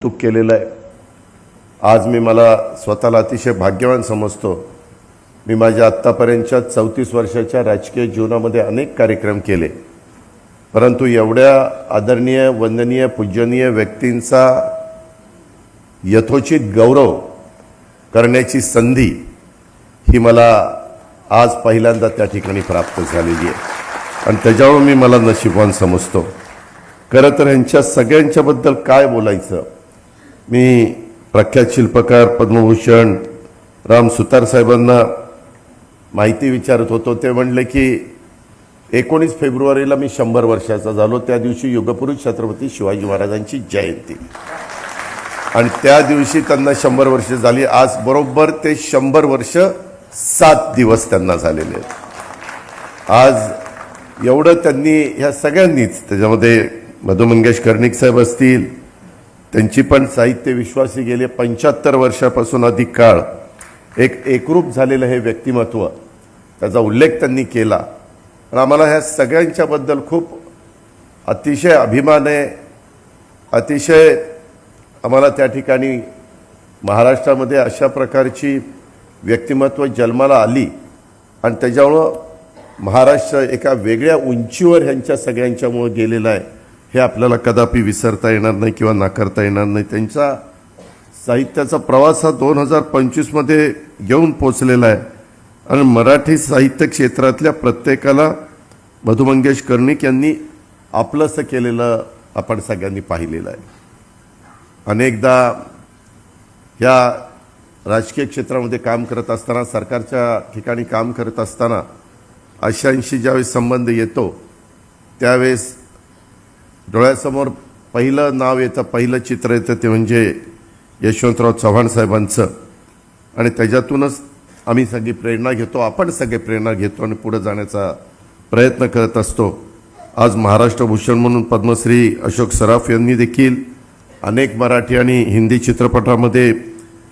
कौतुक केलेलं आहे। आज मी मला स्वतःला अतिशय भाग्यवान समजतो। मी माझ्या आत्तापर्यंतच्या 34 वर्षाच्या राजकीय जीवनामध्ये अनेक कार्यक्रम केले, परंतु एवढ्या आदरणीय, वंदनीय, पूजनीय व्यक्तींचा यथोचित गौरव करण्याची संधी ही मला आज पहिल्यांदा त्या ठिकाणी प्राप्त झालेली आहे आणि त्याच्यावर मी मला नशीबवान समजतो। खरं तर यांच्या सगळ्यांच्याबद्दल काय बोलायचं। मी प्रख्यात शिल्पकार पद्मभूषण राम सुतार साहेबांना माहिती विचारत होतो। ते म्हणले की 19 फेब्रुवारीला मी 100 वर्षाचा झालो, त्या दिवशी युगपुरुष छत्रपती शिवाजी महाराजांची जयंती आणि त्या दिवशी त्यांना 100 वर्ष झाली। आज बरोबर ते 100 वर्ष 7 दिवस त्यांना झालेले आहेत। आज एवढं त्यांनी ह्या सगळ्यांनीच, त्याच्यामध्ये मधु मंगेश कर्णिक साहेब असतील, त्यांची पण साहित्य विश्वासी गेले 75 वर्षापासून अधिक काळ एकरूप झालेलं हे व्यक्तिमत्व, त्याचा उल्लेख त्यांनी केला आणि आम्हाला ह्या सगळ्यांच्याबद्दल खूप अतिशय अभिमान आहे। अतिशय आम्हाला त्या ठिकाणी महाराष्ट्रामध्ये अशा प्रकारची व्यक्तिमत्व जन्माला आली आणि त्याच्यामुळं महाराष्ट्र एका वेगळ्या उंचीवर ह्यांच्या सगळ्यांच्यामुळे गेलेला आहे, हे आपल्याला कदापि विसरता येणार नाही किंवा नाकारता येणार नाही। त्यांचा साहित्याचा प्रवास हा 2025 मध्ये घेऊन पोचलेला आहे आणि मराठी साहित्य क्षेत्रातल्या प्रत्येकाला मधु मंगेश कर्णिक यांनी आपलंसं केलेलं आपण सगळ्यांनी पाहिलेलं आहे। अनेकदा या राजकीय क्षेत्रामध्ये काम करत असताना, सरकारच्या ठिकाणी काम करत असताना अशांशी ज्यावेळेस संबंध येतो त्यावेळेस डोळ्यासमोर पहिलं नाव येतं, पहिलं चित्र येतं ते म्हणजे यशवंतराव चव्हाण साहेबांचं आणि त्याच्यातूनच आम्ही सगळी प्रेरणा घेतो, आपण सगळे प्रेरणा घेतो आणि पुढे जाण्याचा प्रयत्न करत असतो। आज महाराष्ट्र भूषण म्हणून पद्मश्री अशोक सराफ यांनी देखील अनेक मराठी आणि हिंदी चित्रपटामध्ये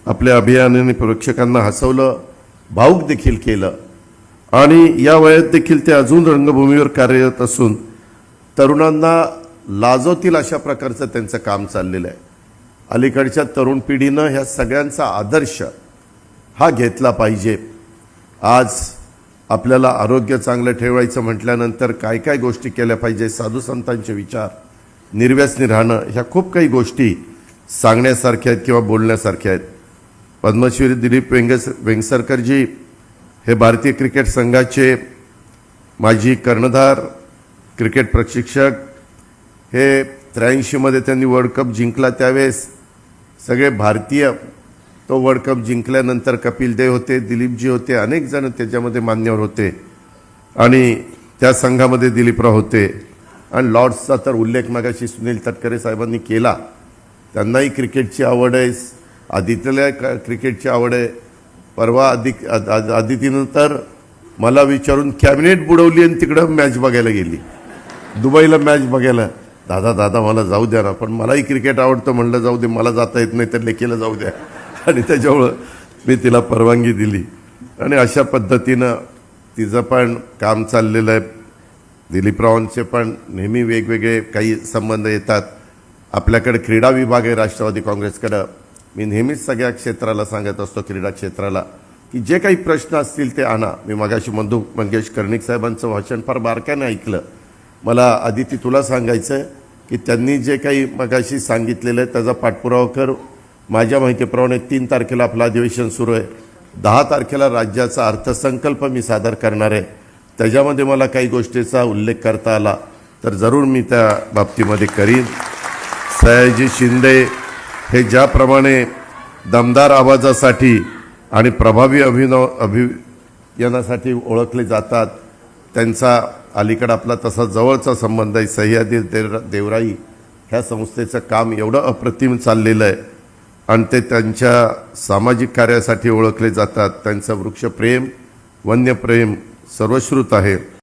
आपल्या अभिनयाने प्रेक्षकांना हसवलं, भावुक देखील केलं आणि या वयात देखील ते अजून रंगभूमीवर कार्यरत असून तरुणांना लाजवतील अशा प्रकारचं त्यांचं काम चाललेलं आहे। अलीकडच्या तरुण पिढीनं ह्या सगळ्यांचा आदर्श हा घेतला पाहिजे। आज आपल्याला आरोग्य चांगलं ठेवायचं म्हटल्यानंतर काय काय गोष्टी केल्या पाहिजे, साधू संतांचे विचार, निर्व्यसनी राहणं, ह्या खूप काही गोष्टी सांगण्यासारख्या आहेत किंवा बोलण्यासारख्या आहेत। पद्मश्री दिलीप वेंगसरकरजी हे भारतीय क्रिकेट संघाचे माजी कर्णधार, क्रिकेट प्रशिक्षक, हे 83 मध्ये त्यांनी वर्ल्ड कप जिंकला, त्यावेळेस सगळे भारतीय तो वर्ल्ड कप जिंकल्यानंतर कपिल देव होते, दिलीपजी होते, अनेक जण त्याच्यामध्ये मान्यवर होते आणि त्या संघामध्ये दिलीपराव होते आणि लॉर्ड्सचा तर उल्लेख मगाशी सुनील तटकरे साहेबांनी केला। त्यांनाही क्रिकेटची आवड आहे, आदित्यला क्रिकेटची आवड आहे। परवा आदितीनं तर मला विचारून कॅबिनेट बुडवली आणि तिकडं मॅच बघायला गेली, दुबईला मॅच बघायला। दादा मला जाऊ द्या ना, पण मलाही क्रिकेट आवडतं। म्हणलं जाऊ दे, मला जाता येत नाही तर लेकीला जाऊ द्या आणि त्याच्यामुळं मी तिला परवानगी दिली आणि अशा पद्धतीनं तिचं पण काम चाललेलं आहे। दिलीपरावांचे पण नेहमी वेगवेगळे काही संबंध येतात। आपल्याकडे क्रीडा विभाग आहे राष्ट्रवादी काँग्रेसकडं। मी नेहमीच सगळ्या क्षेत्राला सांगत असतो, क्रीडा क्षेत्राला, की जे काही प्रश्न असतील ते आणा। मी मगाशी मधु मंगेश कर्णिक साहेबांचं भाषण फार बारकाने ऐकलं। मला आदिती तुला सांगायचं आहे की त्यांनी जे काही मगाशी सांगितलेलं आहे त्याचा पाठपुरावा कर। माझ्या माहितीप्रमाणे 3 तारखेला आपलं अधिवेशन सुरू आहे, 10 तारखेला राज्याचा अर्थसंकल्प मी सादर करणार आहे। त्याच्यामध्ये मला काही गोष्टीचा उल्लेख करता आला तर जरूर मी त्या बाबतीमध्ये करीन। सयाजी शिंदे हे ज्याप्रमाणे दमदार आवाजासाठी आणि प्रभावी अभिनयासाठी ओळखले जातात, त्यांचा अलीकडे आपला तसा जवळचा संबंध आहे। सह्याद्री देवराई ह्या संस्थेचं काम एवढं अप्रतिम चाललेलं आहे आणि ते त्यांच्या सामाजिक कार्यासाठी ओळखले जातात। त्यांचं वृक्षप्रेम, वन्यप्रेम सर्वश्रुत आहे।